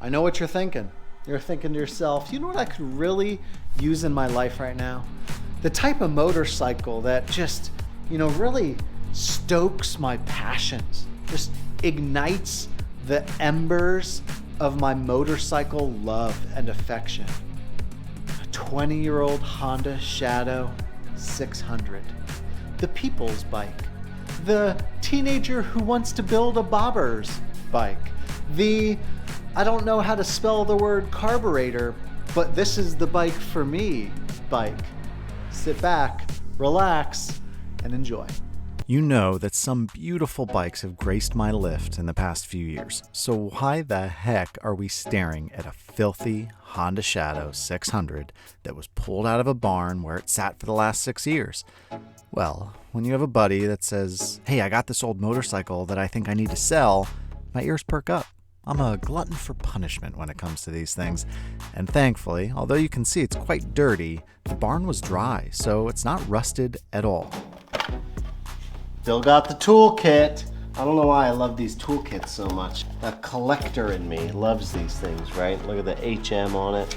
I know what you're thinking. You're thinking to yourself, you know what I could really use in my life right now? The type of motorcycle that just, really stokes my passions, just ignites the embers of my motorcycle love and affection. A 20-year-old Honda Shadow 600. The people's bike. The teenager who wants to build a bobber's bike. The, I don't know how to spell the word carburetor, but this is the bike for me bike. Sit back, relax, and enjoy. You know that some beautiful bikes have graced my lift in the past few years, so why the heck are we staring at a filthy Honda Shadow 600 that was pulled out of a barn where it sat for the last 6 years? Well, when you have a buddy that says, hey, I got this old motorcycle that I think I need to sell, my ears perk up. I'm a glutton for punishment when it comes to these things, and thankfully, although you can see it's quite dirty, the barn was dry, so it's not rusted at all. Still got the toolkit. I don't know why I love these toolkits so much. The collector in me loves these things, right? Look at the HM on it.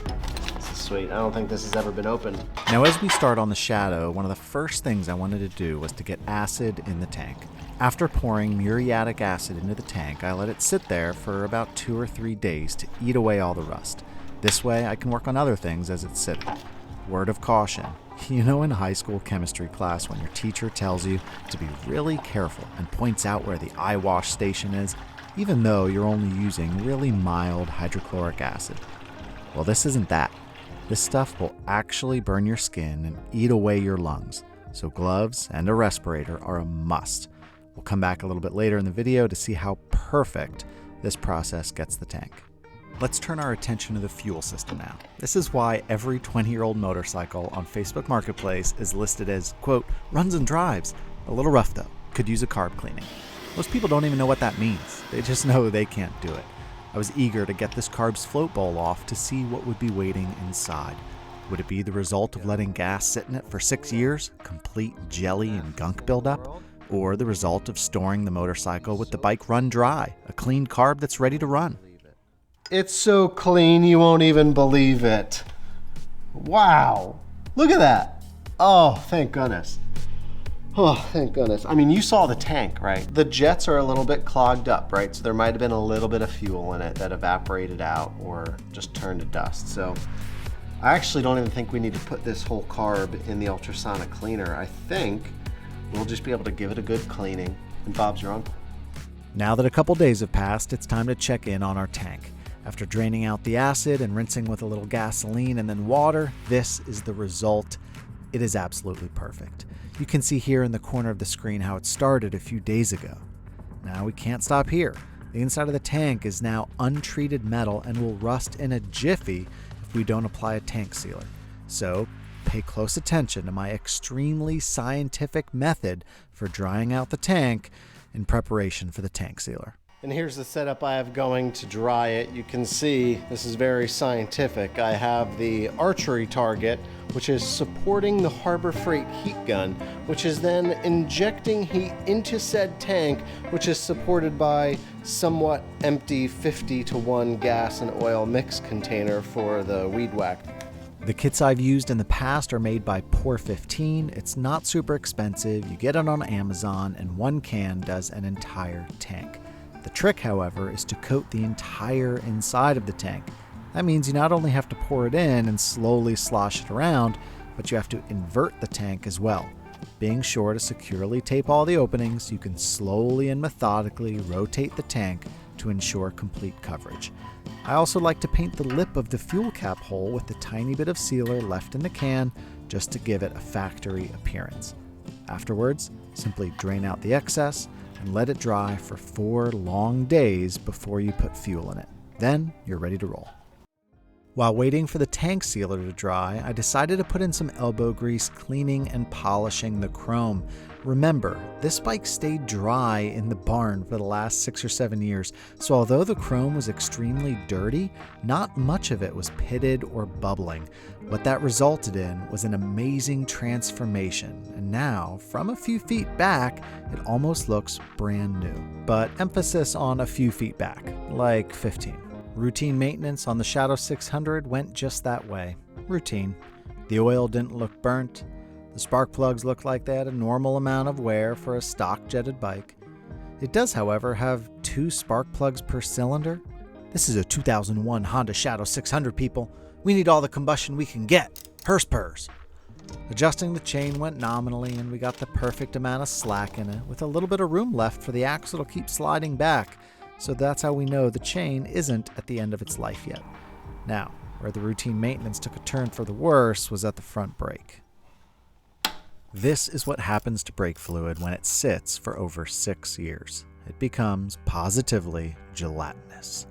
This is sweet. I don't think this has ever been opened. Now, as we start on the Shadow, one of the first things I wanted to do was to get acid in the tank. After pouring muriatic acid into the tank, I let it sit there for about 2 or 3 days to eat away all the rust. This way, I can work on other things as it's sitting. Word of caution. You know, in high school chemistry class when your teacher tells you to be really careful and points out where the eye wash station is, even though you're only using really mild hydrochloric acid? Well, this isn't that. This stuff will actually burn your skin and eat away your lungs, so gloves and a respirator are a must. We'll come back a little bit later in the video to see how perfect this process gets the tank. Let's turn our attention to the fuel system now. This is why every 20-year-old motorcycle on Facebook Marketplace is listed as, quote, runs and drives. A little rough though, could use a carb cleaning. Most people don't even know what that means. They just know they can't do it. I was eager to get this carb's float bowl off to see what would be waiting inside. Would it be the result of letting gas sit in it for 6 years, complete jelly and gunk buildup? Or the result of storing the motorcycle with the bike run dry, a clean carb that's ready to run? It's so clean you won't even believe it. Wow. Look at that. Oh, thank goodness. Oh, thank goodness. I mean, you saw the tank, right? The jets are a little bit clogged up, right? So there might have been a little bit of fuel in it that evaporated out or just turned to dust. So I actually don't even think we need to put this whole carb in the ultrasonic cleaner. I think we'll just be able to give it a good cleaning, and Bob's your uncle. Now that a couple days have passed, it's time to check in on our tank. After draining out the acid and rinsing with a little gasoline and then water, this is the result. It is absolutely perfect. You can see here in the corner of the screen how it started a few days ago. Now we can't stop here. The inside of the tank is now untreated metal and will rust in a jiffy if we don't apply a tank sealer. So pay close attention to my extremely scientific method for drying out the tank in preparation for the tank sealer. And here's the setup I have going to dry it. You can see this is very scientific. I have the archery target, which is supporting the Harbor Freight heat gun, which is then injecting heat into said tank, which is supported by somewhat empty 50-to-1 gas and oil mix container for the weed whack. The kits I've used in the past are made by Pour15. It's not super expensive. You get it on Amazon, and one can does an entire tank. The trick, however, is to coat the entire inside of the tank. That means you not only have to pour it in and slowly slosh it around, but you have to invert the tank as well. Being sure to securely tape all the openings, you can slowly and methodically rotate the tank to ensure complete coverage. I also like to paint the lip of the fuel cap hole with a tiny bit of sealer left in the can just to give it a factory appearance. Afterwards, simply drain out the excess and let it dry for 4 long days before you put fuel in it. Then you're ready to roll. While waiting for the tank sealer to dry, I decided to put in some elbow grease cleaning and polishing the chrome. Remember, this bike stayed dry in the barn for the last 6 or 7 years, so although the chrome was extremely dirty, not much of it was pitted or bubbling. What that resulted in was an amazing transformation, and now, from a few feet back, it almost looks brand new. But emphasis on a few feet back, like 15. Routine maintenance on the Shadow 600 went just that way. Routine. The oil didn't look burnt. The spark plugs looked like they had a normal amount of wear for a stock jetted bike. It does, however, have 2 spark plugs per cylinder. This is a 2001 Honda Shadow 600, people. We need all the combustion we can get. Purse purrs. Adjusting the chain went nominally, and we got the perfect amount of slack in it, with a little bit of room left for the axle to keep sliding back. So that's how we know the chain isn't at the end of its life yet. Now, where the routine maintenance took a turn for the worse was at the front brake. This is what happens to brake fluid when it sits for over 6 years. It becomes positively gelatinous.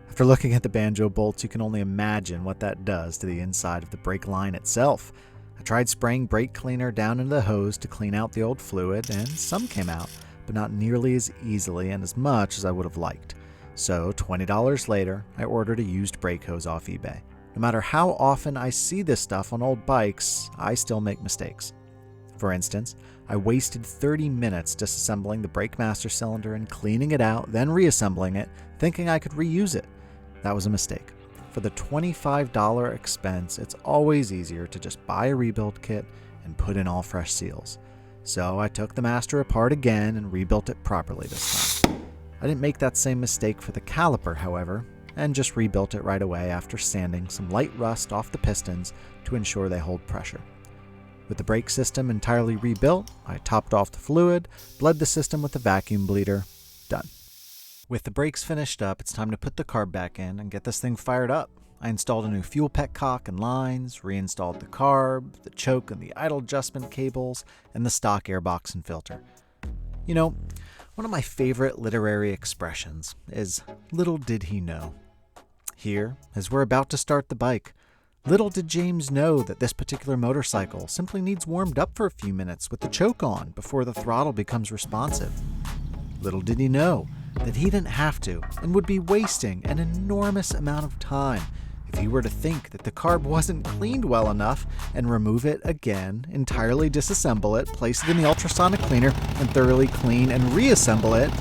After looking at the banjo bolts, you can only imagine what that does to the inside of the brake line itself. I tried spraying brake cleaner down into the hose to clean out the old fluid, and some came out, but not nearly as easily and as much as I would have liked. So $20 later, I ordered a used brake hose off eBay. No matter how often I see this stuff on old bikes, I still make mistakes. For instance, I wasted 30 minutes disassembling the brake master cylinder and cleaning it out, then reassembling it, thinking I could reuse it. That was a mistake. For the $25 expense, it's always easier to just buy a rebuild kit and put in all fresh seals. So I took the master apart again and rebuilt it properly this time. I didn't make that same mistake for the caliper, however, and just rebuilt it right away after sanding some light rust off the pistons to ensure they hold pressure. With the brake system entirely rebuilt, I topped off the fluid, bled the system with a vacuum bleeder. Done. With the brakes finished up, it's time to put the carb back in and get this thing fired up. I installed a new fuel petcock and lines, reinstalled the carb, the choke and the idle adjustment cables, and the stock airbox and filter. You know, one of my favorite literary expressions is, "Little did he know." Here, as we're about to start the bike, little did James know that this particular motorcycle simply needs warmed up for a few minutes with the choke on before the throttle becomes responsive. Little did he know that he didn't have to and would be wasting an enormous amount of time if he were to think that the carb wasn't cleaned well enough and remove it again, entirely disassemble it, place it in the ultrasonic cleaner, and thoroughly clean and reassemble it.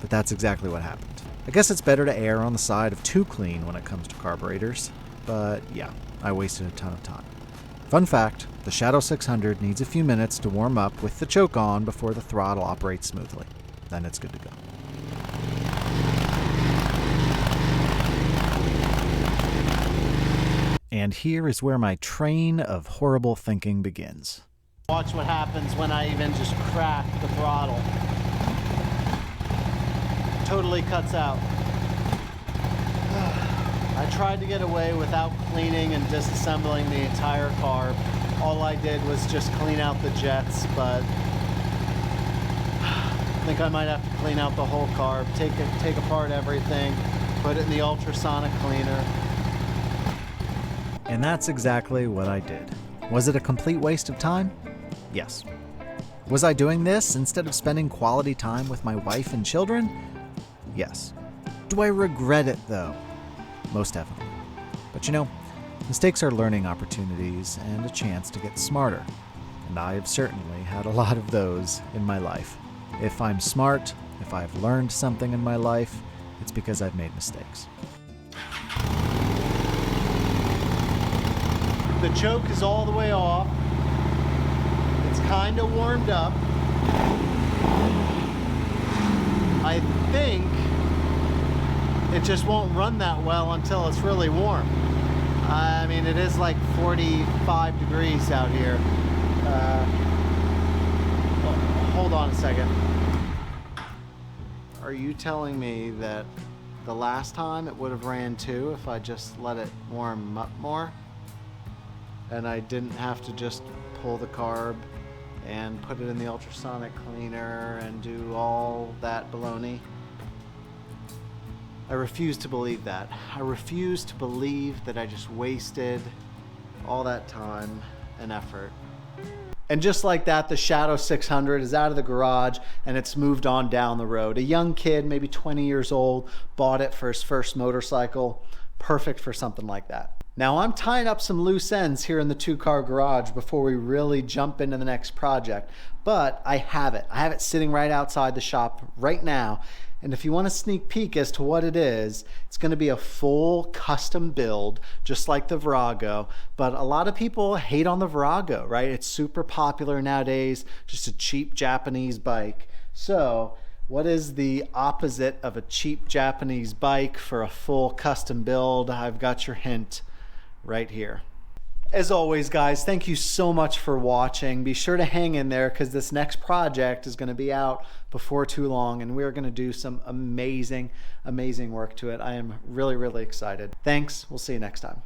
But that's exactly what happened. I guess it's better to err on the side of too clean when it comes to carburetors. But yeah, I wasted a ton of time. Fun fact, the Shadow 600 needs a few minutes to warm up with the choke on before the throttle operates smoothly. Then it's good to go. And here is where my train of horrible thinking begins. Watch what happens when I even just crack the throttle. Totally cuts out. I tried to get away without cleaning and disassembling the entire carb. All I did was just clean out the jets, but I think I might have to clean out the whole carb, take apart everything, put it in the ultrasonic cleaner. And that's exactly what I did. Was it a complete waste of time? Yes. Was I doing this instead of spending quality time with my wife and children? Yes. Do I regret it though? Most definitely. But you know, mistakes are learning opportunities and a chance to get smarter. And I have certainly had a lot of those in my life. If I'm smart, if I've learned something in my life, it's because I've made mistakes. The choke is all the way off. It's kind of warmed up. I think it just won't run that well until it's really warm. I mean, it is like 45 degrees out here. Hold on a second. Are you telling me that the last time it would have ran too if I just let it warm up more? And I didn't have to just pull the carb and put it in the ultrasonic cleaner and do all that baloney? I refuse to believe that. I refuse to believe that I just wasted all that time and effort. And just like that, the Shadow 600 is out of the garage and it's moved on down the road. A young kid, maybe 20 years old, bought it for his first motorcycle. Perfect for something like that. Now I'm tying up some loose ends here in the two-car garage before we really jump into the next project. But I have it. I have it sitting right outside the shop right now. And if you want a sneak peek as to what it is, it's going to be a full custom build, just like the Virago. But a lot of people hate on the Virago, right? It's super popular nowadays, just a cheap Japanese bike. So what is the opposite of a cheap Japanese bike for a full custom build? I've got your hint right here. As always, guys, thank you so much for watching. Be sure to hang in there because this next project is going to be out before too long, and we're going to do some amazing, amazing work to it. I am really, really excited. Thanks. We'll see you next time.